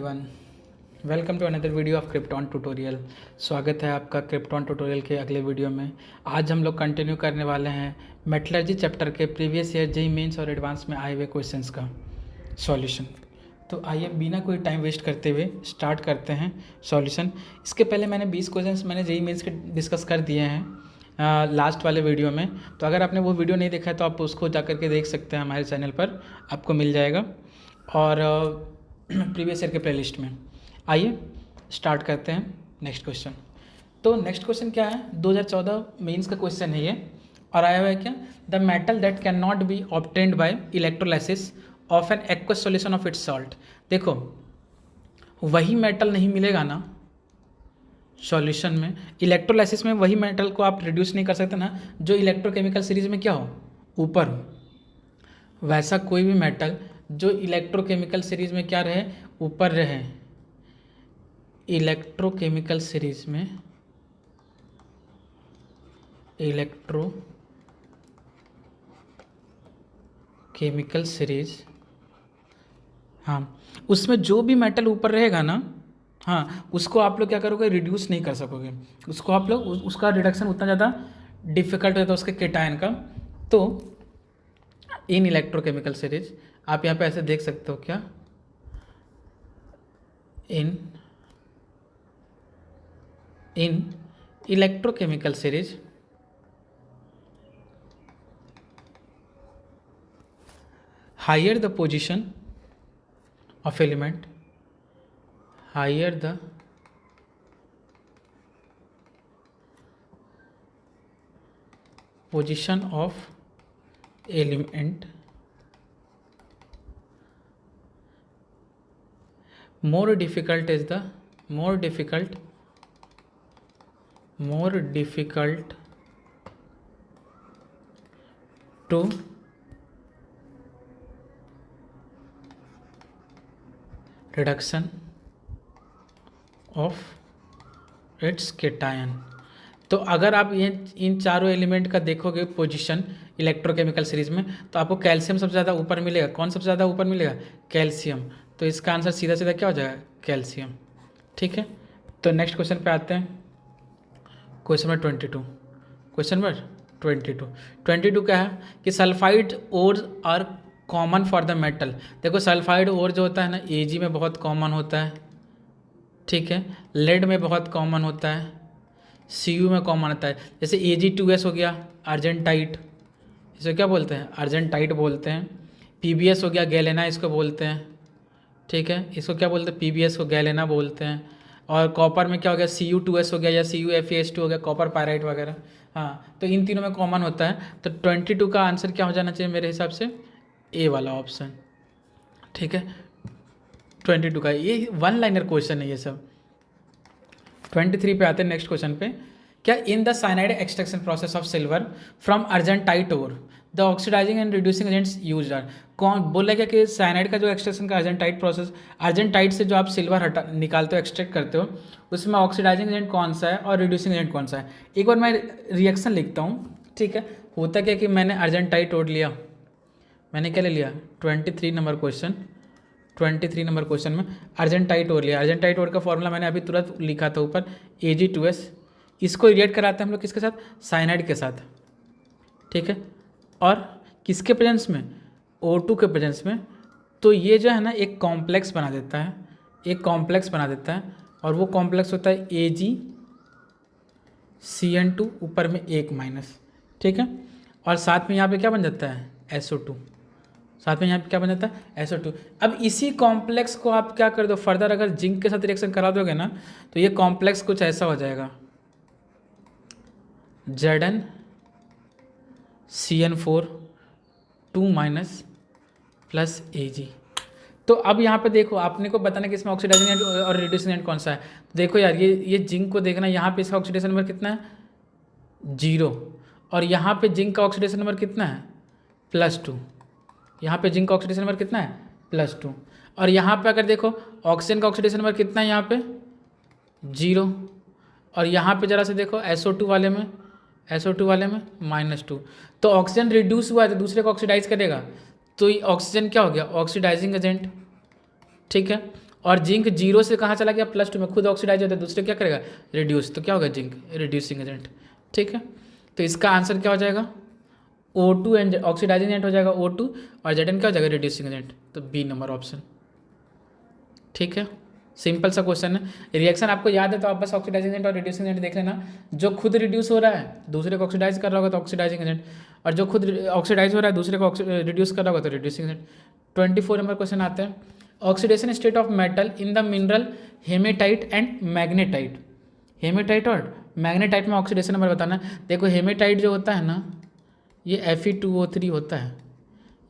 Everyone, welcome to another video of Krypton tutorial. स्वागत है आपका क्रिप्टॉन ट्यूटोरियल के अगले वीडियो में। आज हम लोग कंटिन्यू करने वाले हैं मेटलर्जी चैप्टर के प्रीवियस ईयर जेईई मेंस और एडवांस में आए हुए क्वेश्चंस का सॉल्यूशन। तो आइए बिना कोई टाइम वेस्ट करते हुए स्टार्ट करते हैं सॉल्यूशन। इसके पहले मैंने 20 क्वेश्चंस मैंने जेईई मेंस के डिस्कस कर दिए हैं लास्ट वाले वीडियो में। तो अगर आपने वो वीडियो नहीं देखा है तो आप उसको जा करके देख सकते हैं, हमारे चैनल पर आपको मिल जाएगा और प्रीवियस ईयर के प्लेलिस्ट में। आइए स्टार्ट करते हैं नेक्स्ट क्वेश्चन। तो नेक्स्ट क्वेश्चन क्या है, 2014 मेंस का क्वेश्चन है ये, और आया हुआ है क्या, the metal that can not be obtained by electrolysis of an aqueous solution of its salt. देखो वही मेटल नहीं मिलेगा ना सॉल्यूशन में, इलेक्ट्रोलाइसिस में वही मेटल को आप रिड्यूस नहीं कर सकते ना जो इलेक्ट्रोकेमिकल सीरीज में क्या हो, ऊपर हो। वैसा कोई भी मेटल जो इलेक्ट्रोकेमिकल सीरीज में क्या रहे, ऊपर रहे। इलेक्ट्रोकेमिकल सीरीज में इलेक्ट्रोकेमिकल सीरीज, हाँ, उसमें जो भी मेटल ऊपर रहेगा ना, हाँ, उसको आप लोग क्या करोगे, रिड्यूस नहीं कर सकोगे। उसको आप लोग उसका रिडक्शन उतना ज़्यादा डिफिकल्ट होता है उसके केटायन का। तो इन इलेक्ट्रोकेमिकल सीरीज आप यहाँ पे ऐसे देख सकते हो क्या, in electrochemical series higher the position of element, higher the position of element, more difficult to reduction of its cation। तो अगर आप ये इन चारों एलिमेंट का देखोगे पोजीशन इलेक्ट्रोकेमिकल सीरीज में, तो आपको कैल्शियम सबसे ज़्यादा ऊपर मिलेगा। कौन सबसे ज़्यादा ऊपर मिलेगा, कैल्शियम। तो इसका आंसर सीधा सीधा क्या हो जाएगा, कैल्शियम। ठीक है, तो नेक्स्ट क्वेश्चन पे आते हैं। क्वेश्चन नंबर 22 क्या है कि sulphide ores are common for the metal. देखो सल्फाइड ओर जो होता है ना, Ag में बहुत कॉमन होता है, ठीक है, लेड में बहुत कॉमन होता है, Cu में कॉमन होता है। जैसे Ag2S हो गया अर्जेंटाइट, इसे क्या बोलते हैं, अर्जेंटाइट बोलते हैं। Pbs हो गया गैलेना, इसको बोलते हैं, ठीक है, इसको क्या बोलते हैं, Pbs को गैलेना बोलते हैं। और कॉपर में क्या हो गया, Cu2S हो गया या CuFeS2 हो गया, कॉपर पायराइट वगैरह। हाँ, तो इन तीनों में कॉमन होता है। तो 22 का आंसर क्या हो जाना चाहिए मेरे हिसाब से, ए वाला ऑप्शन। ठीक है, 22 का, ये वन लाइनर क्वेश्चन है ये सब। 23 पे आते हैं नेक्स्ट क्वेश्चन पे। क्या in the cyanide extraction process of silver from argentite ore the oxidising and reducing agents used are. कौन बोला क्या कि साइनाइड का जो एक्सट्रैक्शन का अर्जेंटाइट प्रोसेस, अर्जेंटाइट से जो आप सिल्वर निकालते हो, एक्सट्रैक्ट करते हो, उसमें ऑक्सीडाइजिंग एजेंट कौन सा है और रिड्यूसिंग एजेंट कौन सा है। एक बार मैं रिएक्शन लिखता हूँ, ठीक है। होता क्या कि मैंने अर्जेंटाइट ओर लिया, मैंने क्या ले लिया, 23 नंबर क्वेश्चन में अर्जेंटाइट ओर लिया। अर्जेंटाइट ओर का फॉर्मूला मैंने अभी तुरंत लिखा था ऊपर, Ag2S। इसको रिएक्ट कराते हैं हम लोग किसके साथ, साइनाइड के साथ, ठीक है। और किसके प्रेजेंस में, O2 के प्रेजेंस में। तो ये जो है ना एक कॉम्प्लेक्स बना देता है, और वो कॉम्प्लेक्स होता है AgCN2 ऊपर में एक माइनस, ठीक है। और साथ में यहाँ पे क्या बन जाता है, SO2, साथ में यहाँ पे क्या बन जाता है, SO2। अब इसी कॉम्प्लेक्स को आप क्या कर दो, फर्दर अगर जिंक के साथ रिएक्शन करा दोगे ना, तो ये कॉम्प्लेक्स कुछ ऐसा हो जाएगा, ZnCN4 2 माइनस प्लस Ag। तो अब यहाँ पे देखो, आपने को बताना कि इसमें ऑक्सीडाइजिंग एजेंट और रिड्यूसिंग एजेंट कौन सा है। देखो यार, ये जिंक को देखना, यहाँ पे इसका ऑक्सीडेशन नंबर कितना है, 0, और यहाँ पे जिंक का ऑक्सीडेशन नंबर कितना है, +2। यहाँ पे जिंक का ऑक्सीडेशन नंबर कितना है, +2। और यहाँ पे अगर देखो ऑक्सीजन का ऑक्सीडेशन नंबर कितना है, यहाँ पे 0, और यहाँ पे ज़रा से देखो SO2 वाले में -2। तो ऑक्सीजन रिड्यूस हुआ है तो दूसरे को ऑक्सीडाइज करेगा, तो ये ऑक्सीजन क्या हो गया, ऑक्सीडाइजिंग एजेंट, ठीक है। और जिंक जीरो से कहाँ चला गया, प्लस टू में, खुद ऑक्सीडाइज होता है, दूसरे क्या करेगा, रिड्यूस, तो क्या होगा, जिंक रिड्यूसिंग एजेंट। ठीक है, तो इसका आंसर क्या हो जाएगा, O2 एंड ऑक्सीडाइजिंग एजेंट हो जाएगा O2, और Zn क्या हो जाएगा, रिड्यूसिंग एजेंट, तो बी नंबर ऑप्शन। ठीक है, सिंपल सा क्वेश्चन है। रिएक्शन आपको याद है तो आप बस ऑक्सीडाइजिंग एजेंट और रिड्यूसिंग एजेंट देख लेना। जो खुद रिड्यूस हो रहा है दूसरे को ऑक्सीडाइज कर रहा होगा तो ऑक्सीडाइजिंग एजेंट, और जो खुद ऑक्सीडाइज हो रहा है दूसरे को रिड्यूस कर रहा होगा तो रिड्यूसिंग एजेंट। 24 नंबर क्वेश्चन आते हैं, oxidation state of metal in the mineral haematite and magnetite. Haematite और मैग्नेटाइट में ऑक्सीडेशन नंबर बताना। देखो हेमेटाइट जो होता है ना, ये Fe2O3 होता है,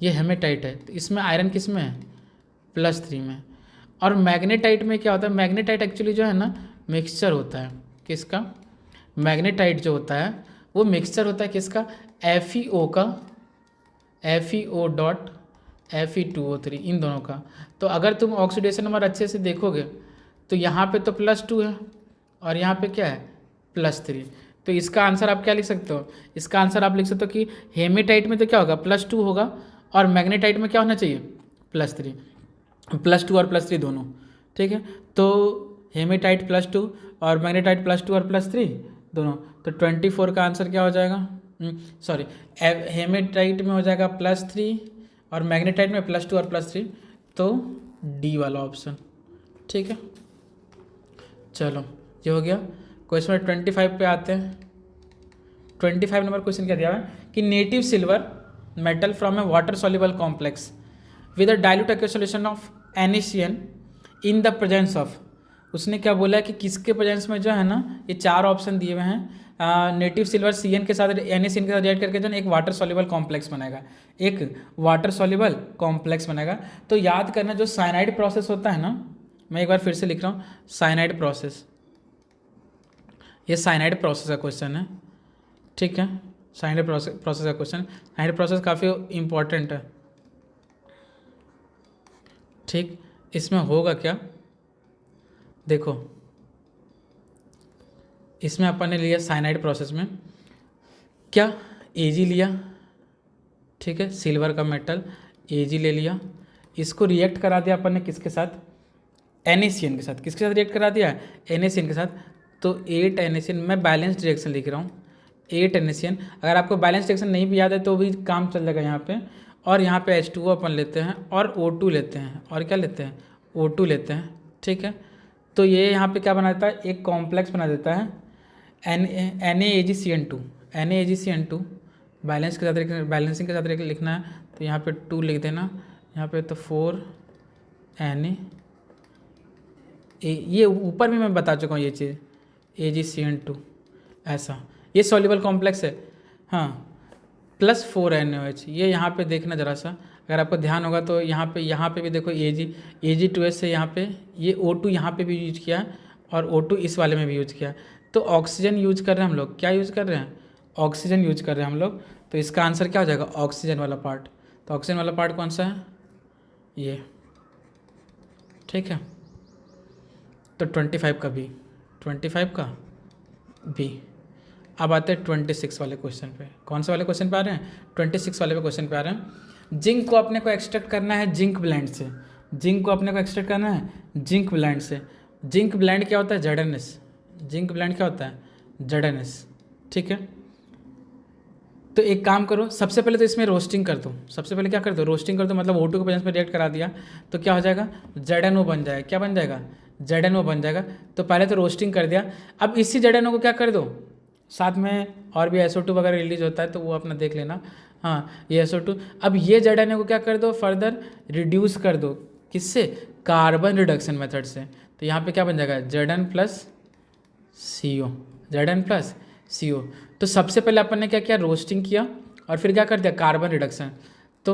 ये हेमेटाइट है, तो इसमें आयरन किस में है, +3 में। और मैग्नेटाइट में क्या होता है, मैग्नेटाइट एक्चुअली जो है ना मिक्सचर होता है, किसका, मैग्नेटाइट जो होता है वो मिक्सचर होता है किसका, FeO का, FeO डॉट Fe2O3, इन दोनों का। तो अगर तुम ऑक्सीडेशन नंबर अच्छे से देखोगे तो यहाँ पे तो +2 है और यहाँ पे क्या है, +3, तो इसका आंसर आप क्या लिख सकते हो, इसका आंसर आप लिख सकते हो कि हेमेटाइट में तो क्या होगा, +2 होगा, और मैग्नेटाइट में क्या होना चाहिए, +3, +2 और +3 दोनों। ठीक है, तो हेमेटाइट +2 और मैग्नेटाइट +2 और +3 दोनों, तो 24 का आंसर क्या हो जाएगा, सॉरी, हेमेटाइट में हो जाएगा +3 और मैग्नेटाइट में +2 और +3, तो डी वाला ऑप्शन। ठीक है, चलो ये हो गया। क्वेश्चन नंबर 25 पे आते हैं। 25 नंबर क्वेश्चन क्या दिया हुआ है कि native silver metal from A water soluble complex with a dilute aqueous solution of NaCN in the presence of, उसने क्या बोला है कि किसके प्रेजेंस में जो है ना, ये 4 ऑप्शन दिए हुए हैं, नेटिव सिल्वर CN के साथ NaCN के साथ रिएक्ट करके जो है एक वाटर सॉल्युबल कॉम्प्लेक्स बनाएगा, एक वाटर सॉल्युबल कॉम्प्लेक्स बनाएगा। तो याद करना जो साइनाइड प्रोसेस होता है ना, मैं एक बार फिर से लिख रहा हूँ, साइनाइड प्रोसेस, ये साइनाइड प्रोसेस का क्वेश्चन है। ठीक है, साइनाइड प्रोसेस का क्वेश्चन, साइनाइड प्रोसेस काफ़ी इंपॉर्टेंट है। ठीक, इसमें होगा क्या, देखो इसमें अपन ने लिया साइनाइड प्रोसेस में क्या, Ag लिया, ठीक है, सिल्वर का मेटल Ag ले लिया, इसको रिएक्ट करा दिया अपन ने किसके साथ, NaCN के साथ, किसके साथ रिएक्ट करा दिया, NaCN के साथ, तो 8 NaCN, मैं बैलेंस रिएक्शन लिख रहा हूँ, 8 NaCN। अगर आपको बैलेंस रिएक्शन नहीं भी याद है तो भी काम चल जाएगा यहाँ पे, और यहाँ पे H2O अपन लेते हैं और O2 लेते हैं, और क्या लेते हैं, O2 लेते हैं। ठीक है, तो ये यहाँ पे क्या बना देता है, एक कॉम्प्लेक्स बना देता है NaAgCN2, NaAgCN2, बैलेंस के साथ, बैलेंसिंग के साथ लिखना है, तो यहाँ पे 2 लिख देना, यहाँ पे तो 4 Na, ये ऊपर भी मैं बता चुका हूँ ये चीज़, AgCN2 ऐसा, ये सॉल्युबल कॉम्प्लेक्स है, हाँ, +4 NaOH, ये यहाँ पे देखना ज़रा सा, अगर आपको ध्यान होगा तो यहाँ पे भी देखो Ag2S से यहाँ पे ये O2 यहाँ पे भी यूज किया है और O2 इस वाले में भी यूज किया है, तो ऑक्सीजन यूज कर रहे हैं हम लोग, क्या यूज कर रहे हैं, ऑक्सीजन यूज कर रहे हैं हम लोग, तो इसका आंसर क्या हो जाएगा, ऑक्सीजन वाला पार्ट। तो ऑक्सीजन वाला पार्ट कौन सा है, ये। ठीक है, तो 25 का बी, 25 का बी। अब आते हैं 26 वाले क्वेश्चन पे। कौन से वाले क्वेश्चन पे आ रहे हैं, 26 वाले पे क्वेश्चन पे आ रहे हैं। जिंक को अपने को एक्सट्रैक्ट करना है जिंक ब्लेंड से, जिंक को अपने को एक्सट्रैक्ट करना है जिंक ब्लेंड से। जिंक ब्लेंड क्या होता है, ZnS, जिंक ब्लेंड क्या होता है, ZnS। ठीक है, तो एक काम करो, सबसे पहले तो इसमें रोस्टिंग कर दो, सबसे पहले क्या कर दो, रोस्टिंग कर दो, मतलब O2 के प्रेजेंस में रिएक्ट करा दिया तो क्या हो जाएगा, ZnO बन जाएगा, क्या बन जाएगा, ZnO बन जाएगा। तो पहले तो रोस्टिंग कर दिया, अब इसी ZnO को क्या कर दो, साथ में और भी SO2 वगैरह रिलीज होता है तो वो अपना देख लेना, हाँ ये SO2। अब ये ZnO को क्या कर दो, फर्दर रिड्यूस कर दो, किससे, कार्बन रिडक्शन मेथड से। तो यहाँ पे क्या बन जाएगा, Zn plus CO, Zn plus CO। तो सबसे पहले अपन ने क्या किया, रोस्टिंग किया और फिर क्या कर दिया, कार्बन रिडक्शन। तो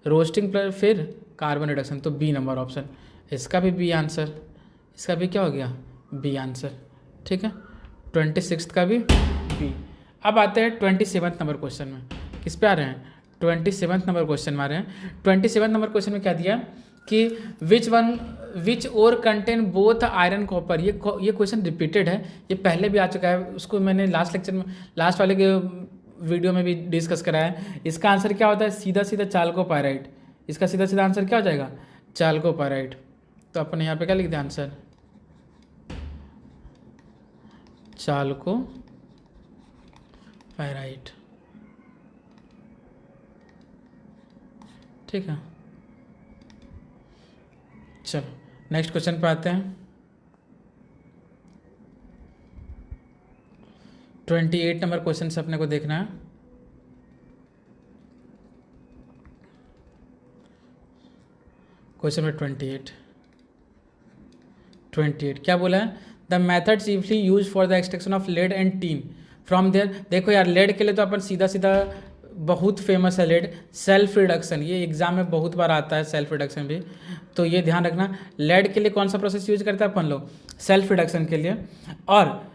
रोस्टिंग प्लस फिर कार्बन रिडक्शन, तो बी नंबर ऑप्शन, इसका भी बी आंसर, इसका भी क्या हो गया, बी आंसर। ठीक है, 26 का भी बी। अब आते हैं 27 नंबर क्वेश्चन में, किस पे आ रहे हैं, 27 नंबर क्वेश्चन में आ रहे हैं। 27 नंबर क्वेश्चन में क्या दिया कि विच और कंटेन बोथ आयरन कॉपर, ये क्वेश्चन रिपीटेड है, ये पहले भी आ चुका है, उसको मैंने लास्ट लेक्चर में, लास्ट वाले के वीडियो में भी डिस्कस कराया है। इसका आंसर क्या होता है, सीधा सीधा चाल्कोपाइराइट, इसका सीधा सीधा आंसर क्या हो जाएगा, चाल्कोपाइराइट। तो अपन यहाँ पे क्या लिख दें आंसर, चालको पाइराइट। ठीक है, चलो नेक्स्ट क्वेश्चन पे आते हैं। 28 नंबर क्वेश्चन से अपने को देखना है। क्वेश्चन नंबर 28 क्या बोला है, the methods usually use for the extraction of lead and tin from their. देखो यार, लेड के लिए तो अपन सीधा सीधा बहुत फेमस है लेड, सेल्फ रिडक्शन, ये एग्जाम में बहुत बार आता है सेल्फ रिडक्शन भी, तो ये ध्यान रखना। लेड के लिए कौन सा प्रोसेस यूज करता है अपन लोग, सेल्फ रिडक्शन के लिए। और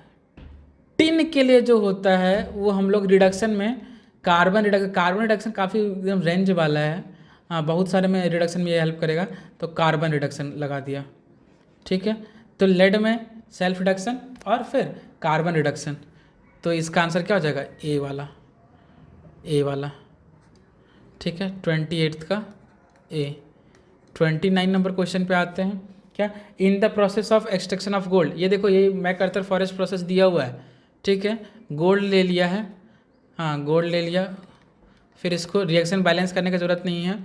टिन के लिए जो होता है वो हम लोग रिडक्शन में कार्बन रिडक्शन काफ़ी एकदम रेंज वाला है। हाँ, बहुत सारे में रिडक्शन में ये हेल्प करेगा, तो कार्बन रिडक्शन लगा दिया। ठीक है, तो लेड में सेल्फ रिडक्शन और फिर कार्बन रिडक्शन, तो इसका आंसर क्या हो जाएगा, ए वाला। ठीक है, 28 का ए। 29 नंबर क्वेश्चन पे आते हैं। क्या, in the process of extraction of gold, ये देखो ये मैकआर्थर फॉरेस्ट प्रोसेस दिया हुआ है। ठीक है, गोल्ड ले लिया है, हाँ गोल्ड ले लिया, फिर इसको रिएक्शन बैलेंस करने की ज़रूरत नहीं है,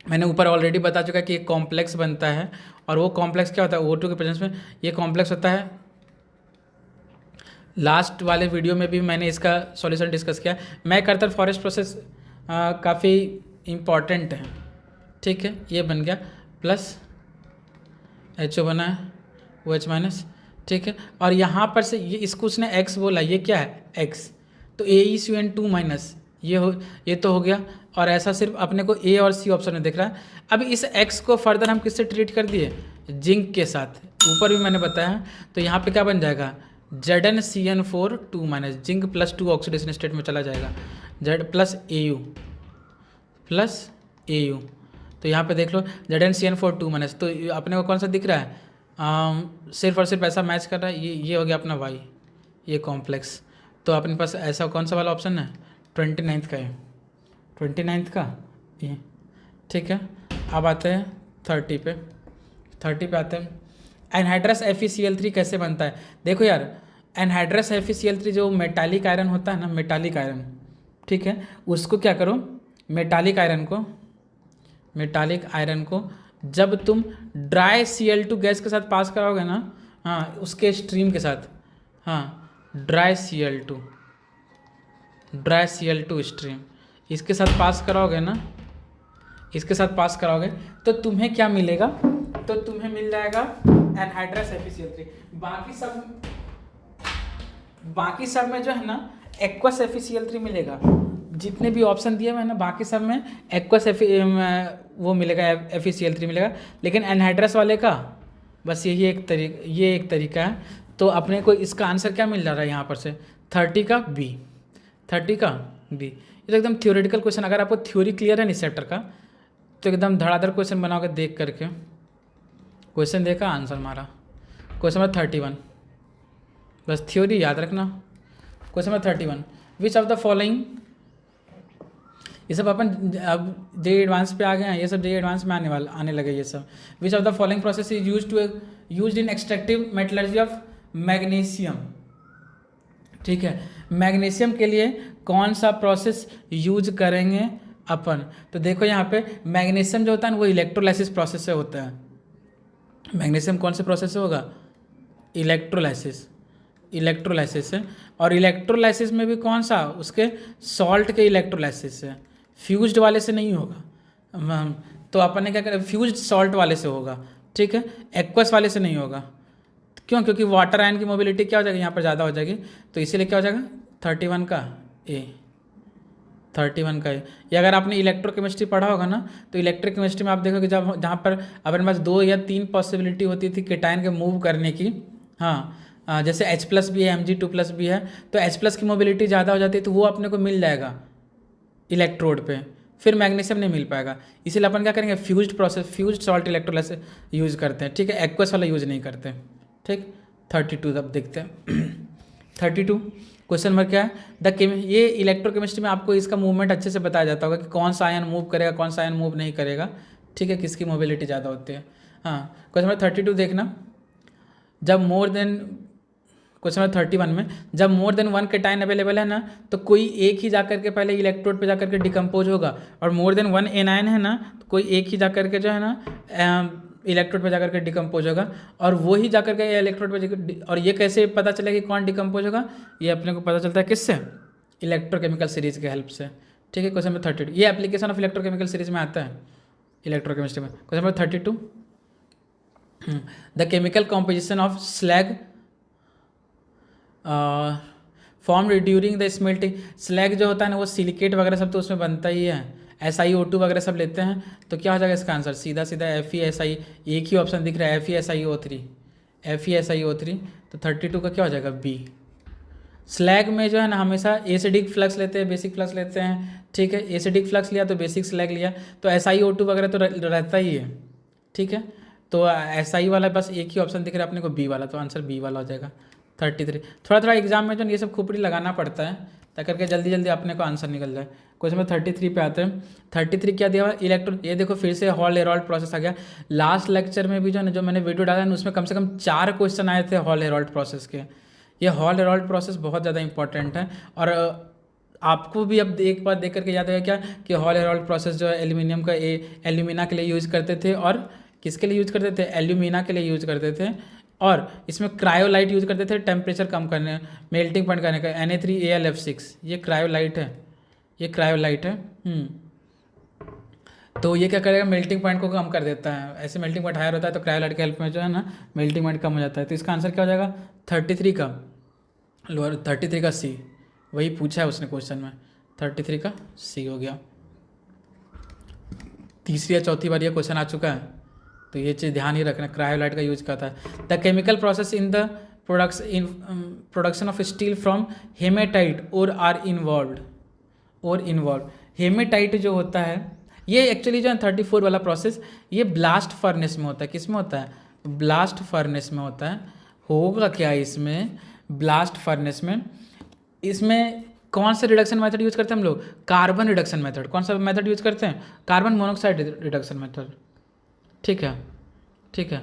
मैंने ऊपर ऑलरेडी बता चुका कि एक कॉम्प्लेक्स बनता है, और वो कॉम्प्लेक्स क्या होता है, O2 के प्रेजेंस में ये कॉम्प्लेक्स होता है। लास्ट वाले वीडियो में भी मैंने इसका सॉल्यूशन डिस्कस किया। मैकआर्थर फॉरेस्ट प्रोसेस काफ़ी इम्पॉर्टेंट है। ठीक है, ये बन गया प्लस HO बना है, OH माइनस। ठीक है, और यहाँ पर से ये इसको उसने x बोला, ये क्या है x, तो AeCN2 माइनस ये तो हो गया। और ऐसा सिर्फ अपने को A और C ऑप्शन में दिख रहा है। अब इस x को फर्दर हम किससे ट्रीट कर दिए, जिंक के साथ, ऊपर भी मैंने बताया। तो यहाँ पे क्या बन जाएगा, ZnCN4 2 minus, zinc plus 2 oxidation state में चला जाएगा, Z प्लस AU। तो यहाँ पे देख लो ZnCN4 2 माइनस, तो अपने को कौन सा दिख रहा है, सिर्फ और सिर्फ ऐसा मैच कर रहा है, ये हो गया अपना Y, ये कॉम्प्लेक्स। तो अपने पास ऐसा कौन सा वाला ऑप्शन है, 29 का है, 29 का ये। ठीक है, अब आते हैं 30 पे आते हैं। एनहाइड्रस FeCl3 कैसे बनता है, देखो यार एनहाइड्रस FeCl3 जो मेटालिक आयरन होता है ना, मेटालिक आयरन, ठीक है, उसको क्या करो, मेटालिक आयरन को जब तुम ड्राई Cl2 गैस के साथ पास कराओगे ना, हाँ उसके स्ट्रीम के साथ, हाँ ड्राई Cl2 स्ट्रीम इसके साथ पास कराओगे ना, इसके साथ पास कराओगे तो तुम्हें क्या मिलेगा, तो तुम्हें मिल जाएगा एनहाइड्रस FeCl3। बाकी सब में जो है ना एक्वस FeCl3 मिलेगा, जितने भी ऑप्शन दिए हुए हैं ना बाकी सब में एक्वस वो मिलेगा, FeCl3 मिलेगा, लेकिन एनहाइड्रस वाले का बस ये एक तरीका है। तो अपने को इसका आंसर क्या मिल जा रहा है यहाँ पर से, 30 का बी। ये तो एकदम थ्योरेटिकल क्वेश्चन, अगर आपको थ्योरी क्लियर है इस चैप्टर का तो एकदम धड़ाधड़ क्वेश्चन बनाओगे देख करके। क्वेश्चन देखा, आंसर मारा। क्वेश्चन नंबर 31, बस थ्योरी याद रखना। Question number 31, which of the following, ये सब अपन अब जे एडवांस पे आ गए हैं, ये सब जे एडवांस में आने लगे ये सब। Which of the following process is used in extractive metallurgy of magnesium. ठीक है, मैग्नीशियम के लिए कौन सा प्रोसेस यूज करेंगे अपन, तो देखो यहाँ पे मैग्नीशियम जो होता है ना वो इलेक्ट्रोलाइसिस प्रोसेस से होता है। मैग्नीशियम कौन से प्रोसेस से होगा, इलेक्ट्रोलाइसिस से। और इलेक्ट्रोलाइसिस में भी कौन सा, उसके सॉल्ट के इलेक्ट्रोलाइसिस से, फ्यूज्ड वाले से नहीं होगा। तो अपन ने क्या करें, फ्यूज्ड सॉल्ट वाले से होगा। ठीक है, एक्वस वाले से नहीं होगा। क्यों, क्योंकि वाटर आयन की मोबिलिटी क्या हो जाएगी यहाँ पर ज़्यादा हो जाएगी, तो इसीलिए क्या हो जाएगा 31 का ए। ये अगर आपने इलेक्ट्रोकेमिस्ट्री पढ़ा होगा ना, तो इलेक्ट्रोकेमिस्ट्री में आप देखोगे जहाँ पर अपने पास 2 या 3 पॉसिबिलिटी होती थी केटायन के मूव करने की, हाँ जैसे H+ भी है, Mg2+ भी है, तो H+ की मोबिलिटी ज़्यादा हो जाती है तो वो अपने को मिल जाएगा इलेक्ट्रोड पे, फिर मैग्नीशियम नहीं मिल पाएगा। इसीलिए अपन क्या करेंगे, फ्यूज्ड सॉल्ट इलेक्ट्रोलाइसिस यूज़ करते हैं। ठीक है, एक्वस वाला यूज़ नहीं करते। ठीक, 32 अब देखते हैं। 32 क्वेश्चन नंबर क्या है, ये इलेक्ट्रोकेमिस्ट्री में आपको इसका मूवमेंट अच्छे से बताया जाता होगा कि कौन सा आयन मूव करेगा, कौन सा आयन मूव नहीं करेगा। ठीक है, किसकी मोबिलिटी ज़्यादा होती है। हाँ, क्वेश्चन नंबर 32 देखना, जब मोर देन, क्वेश्चन नंबर 31 में जब more than one cation available है ना, तो कोई एक ही जाकर के पहले इलेक्ट्रोड पे जाकर के डिकम्पोज होगा, और मोर देन वन एनायन है ना, तो कोई एक ही जाकर के जो है ना इलेक्ट्रोड पे जाकर के डिकम्पोज होगा, और वो ही जाकर के इलेक्ट्रोड पे, और ये कैसे पता चलेगा कि कौन डिकम्पोज होगा, ये अपने को पता चलता है किससे, इलेक्ट्रोकेमिकल सीरीज के हेल्प से। ठीक है, क्वेश्चन नंबर 32 ये एप्लीकेशन ऑफ इलेक्ट्रोकेमिकल सीरीज में आता है, इलेक्ट्रोकेमिस्ट्री में। Question number 32, the chemical composition of slag form during the smelting. Slag जो होता है ना वो सिलिकेट वगैरह सब तो उसमें बनता ही है, SiO2 वगैरह सब लेते हैं, तो क्या हो जाएगा इसका आंसर, सीधा सीधा FeSi, एक ही ऑप्शन दिख रहा है FeSiO3, FeSiO3, तो 32 का क्या हो जाएगा बी। स्लैग में जो है ना हमेशा एसिडिक फ्लक्स लेते हैं, बेसिक फ्लक्स लेते हैं। ठीक है, एसिडिक फ्लक्स लिया तो बेसिक स्लैग लिया, तो SiO2 वगैरह तो रहता ही है। ठीक है, तो SI वाला बस एक ही ऑप्शन दिख रहा है अपने को बी वाला, तो आंसर बी वाला हो जाएगा 33। थोड़ा थोड़ा एग्जाम में जो ये सब खोपड़ी लगाना पड़ता है ताकि करके जल्दी जल्दी अपने को आंसर निकल जाए। क्वेश्चन नंबर 33 पे आते हैं। 33 क्या दिया हुआ, इलेक्ट्रॉन, ये देखो फिर से हॉल हेरोल्ड प्रोसेस आ गया। लास्ट लेक्चर में भी जो है ना, जो मैंने वीडियो डाला है उसमें कम से कम 4 क्वेश्चन आए थे हॉल हेरोल्ड प्रोसेस के। ये हॉल हेरोल्ड प्रोसेस बहुत ज़्यादा इंपॉर्टेंट है, और आपको भी अब एक बार देख करके याद आएगा क्या कि हॉल हेरोल्ड प्रोसेस जो है एल्यूमिनियम का एल्यूमिना के लिए यूज़ करते थे, और किसके लिए यूज़ करते थे, एल्यूमिना के लिए यूज़ करते थे, और इसमें क्रायोलाइट यूज़ करते थे टेम्परेचर कम करने, मेल्टिंग पॉइंट करने का, Na3Al F6, ये क्रायोलाइट है, ये क्रायोलाइट है। तो ये क्या करेगा, मेल्टिंग पॉइंट को कम कर देता है, ऐसे मेल्टिंग पॉइंट हायर होता है तो क्रायोलाइट के हेल्प में जो है ना मेल्टिंग पॉइंट कम हो जाता है। तो इसका आंसर क्या हो जाएगा 33 का, लोअर 33 का सी, वही पूछा है उसने क्वेश्चन में, 33 का सी हो गया। तीसरी या चौथी बार ये क्वेश्चन आ चुका है, तो ये चीज़ ध्यान ही रखना, क्रायोलाइट का यूज करता है। The chemical process in the production of steel from haematite ore are involve. हेमेटाइट जो होता है ये एक्चुअली जो है 34 वाला प्रोसेस, ये ब्लास्ट फर्नेस में होता है। किस में होता है, ब्लास्ट फर्नेस में होता है। होगा क्या इसमें, ब्लास्ट फर्नेस में, इसमें कौन सा रिडक्शन मेथड यूज करते हैं हम लोग, कार्बन रिडक्शन मेथड। कौन सा मेथड यूज करते हैं, कार्बन मोनोऑक्साइड रिडक्शन मेथड। ठीक है, ठीक है,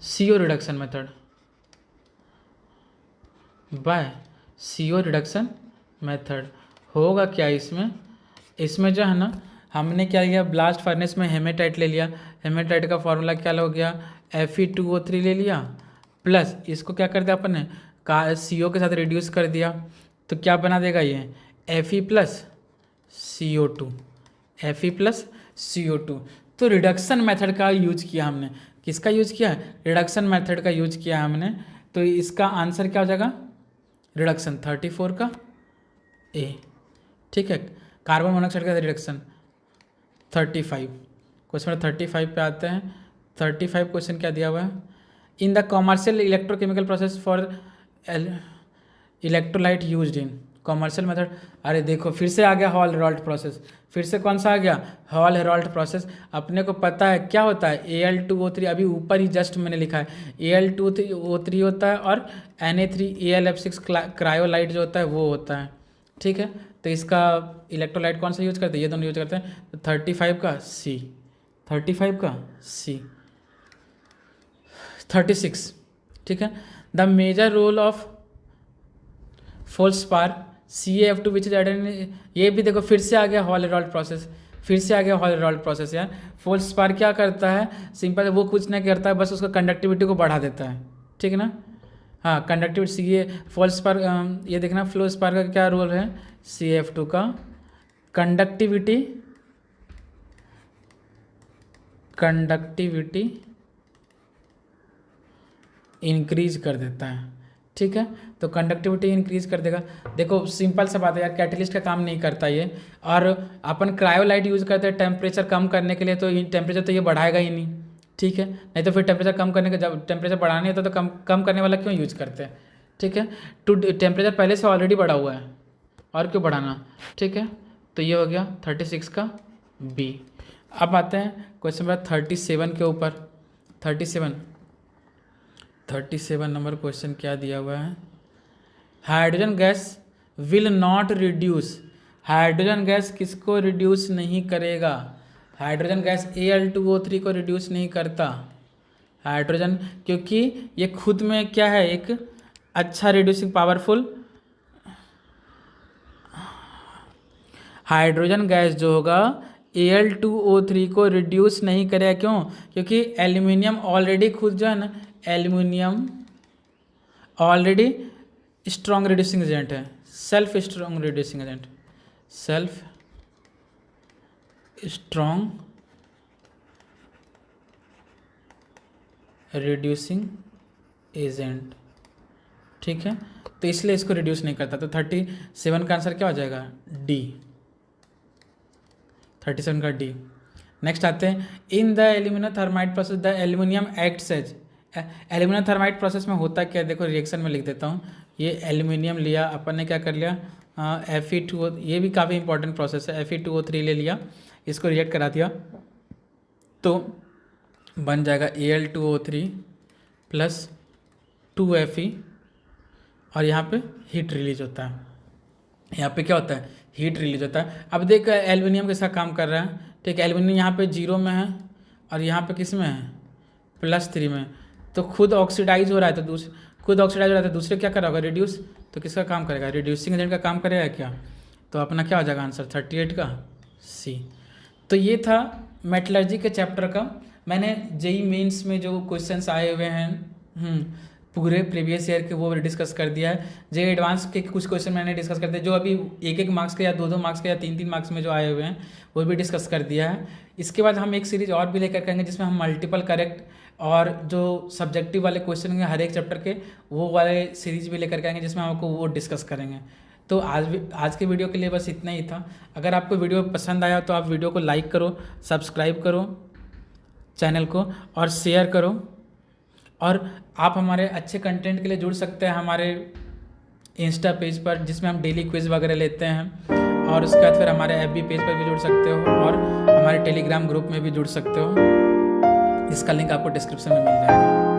CO reduction method by CO reduction method. होगा क्या इसमें, इसमें जो है ना हमने क्या लिया, ब्लास्ट फर्नेस में हेमेटाइट ले लिया, हेमेटाइट का फॉर्मूला क्या हो गया, Fe2O3 ले लिया, प्लस इसको क्या कर दिया अपन ने, CO के साथ रिड्यूस कर दिया, तो क्या बना देगा ये Fe plus CO2, Fe plus CO2। तो रिडक्शन मेथड का यूज किया हमने, किसका यूज किया है, रिडक्शन मेथड का यूज किया हमने। तो इसका आंसर क्या हो जाएगा, रिडक्शन 34 का ए। ठीक है, कार्बन मोनोऑक्साइड का रिडक्शन 35। क्वेश्चन नंबर 35 पे आते हैं। 35 क्वेश्चन क्या दिया हुआ है, in the commercial electrochemical process for electrolyte used in commercial method. अरे देखो फिर से आ गया हॉल हेरोल्ड प्रोसेस, फिर से कौन सा आ गया, हॉल हेरोल्ड प्रोसेस। अपने को पता है क्या होता है, Al2O3, अभी ऊपर ही जस्ट मैंने लिखा है Al2O3 होता है, और Na3Al F6 क्रायोलाइट जो होता है वो होता है। ठीक है, तो इसका इलेक्ट्रोलाइट कौन सा यूज करते हैं, ये दोनों यूज करते हैं। तो 35 का सी, 35 का सी। 36, ठीक है, the major role of feldspar CaF2 which is added. ये भी देखो फिर से आ गया हॉल हेरोल्ड प्रोसेस, फिर से आ गया हॉल हेरोल्ड प्रोसेस यार। फोल्सपार क्या करता है, सिंपल वो कुछ नहीं करता है, बस उसका कंडक्टिविटी को बढ़ा देता है। ठीक है ना, हाँ कंडक्टिविटी, ये फोल्सपार, ये देखना फ्लोस्पार का क्या रोल है, CaF2 का कंडक्टिविटी इंक्रीज कर देता है। ठीक है, तो कंडक्टिविटी इंक्रीज कर देगा। देखो सिंपल सा बात है यार, कैटलिस्ट का काम नहीं करता ये, और अपन क्रायोलाइट यूज़ करते हैं टेम्परेचर कम करने के लिए, तो टेम्परेचर तो ये बढ़ाएगा ही नहीं। ठीक है, नहीं तो फिर टेम्परेचर कम करने का, जब टेम्परेचर बढ़ाने होता तो कम करने वाला क्यों यूज़ करते हैं। ठीक है, टू टेम्परेचर पहले से ऑलरेडी बढ़ा हुआ है, और क्यों बढ़ाना। ठीक है, तो ये हो गया 36 का बी। अब आते हैं क्वेश्चन नंबर 37 के ऊपर। 37 नंबर क्वेश्चन क्या दिया हुआ है, hydrogen gas will not reduce. Hydrogen gas किसको रिड्यूस नहीं करेगा, हाइड्रोजन गैस Al2O3 को रिड्यूस नहीं करता। हाइड्रोजन, क्योंकि ये खुद में क्या है, एक अच्छा रिड्यूसिंग पावरफुल हाइड्रोजन गैस जो होगा Al2O3 को रिड्यूस नहीं करेगा। क्यों? क्योंकि एल्यूमिनियम ऑलरेडी खुद जो है ना, aluminium already strong reducing agent है, self strong reducing agent, self strong reducing agent. ठीक है, तो इसलिए इसको रिड्यूस नहीं करता। तो 37 का आंसर क्या हो जाएगा? डी, 37 का डी। नेक्स्ट आते हैं, in the aluminium thermite process the aluminium acts as. Aluminium thermite process में होता क्या है, देखो रिएक्शन में लिख देता हूँ। ये एल्यूमिनियम लिया अपन ने, क्या कर लिया, Fe2O, ये भी काफ़ी इंपॉर्टेंट प्रोसेस है, Fe2O3 ले लिया, इसको रिएक्ट करा दिया तो बन जाएगा Al2O3 प्लस 2Fe, और यहाँ पे हीट रिलीज होता है। यहाँ पे क्या होता है? हीट रिलीज होता है। अब देख एल्यूमिनियम के साथ काम कर रहा है, ठीक है, एल्यूमिनियम यहाँ पे 0 में है और यहाँ पे किस में है? +3 में। तो खुद ऑक्सीडाइज हो रहा है, तो खुद ऑक्सीडाइज हो रहा है, तो दूसरे क्या कर रहा होगा? रिड्यूस। तो किसका काम करेगा? रिड्यूसिंग एजेंट का काम करेगा क्या? तो अपना क्या हो जाएगा आंसर? 38 का सी। तो ये था मेटलर्जी के चैप्टर का। मैंने जेई मेंस में जो क्वेश्चंस आए हुए हैं पूरे प्रीवियस ईयर के, वो डिस्कस कर दिया है। जेई एडवांस के कुछ क्वेश्चन मैंने डिस्कस कर दिया, जो अभी 1-1 मार्क्स के या 2-2 मार्क्स के या 3-3 मार्क्स में जो आए हुए हैं वो भी डिस्कस कर दिया है। इसके बाद हम एक सीरीज और भी लेकर करेंगे जिसमें हम मल्टीपल करेक्ट और जो सब्जेक्टिव वाले क्वेश्चन हैं हर एक चैप्टर के, वो वाले सीरीज भी लेकर के आएंगे जिसमें हम आपको वो डिस्कस करेंगे। तो आज के वीडियो के लिए बस इतना ही था। अगर आपको वीडियो पसंद आया तो आप वीडियो को लाइक करो, सब्सक्राइब करो चैनल को और शेयर करो, और आप हमारे अच्छे कंटेंट के लिए जुड़ सकते हैं हमारे इंस्टा पेज पर, जिसमें हम डेली क्विज़ वगैरह लेते हैं, और उसके बाद फिर हमारे FB पेज पर भी जुड़ सकते हो, और हमारे टेलीग्राम ग्रुप में भी जुड़ सकते हो। इसका लिंक आपको डिस्क्रिप्शन में मिल जाएगा।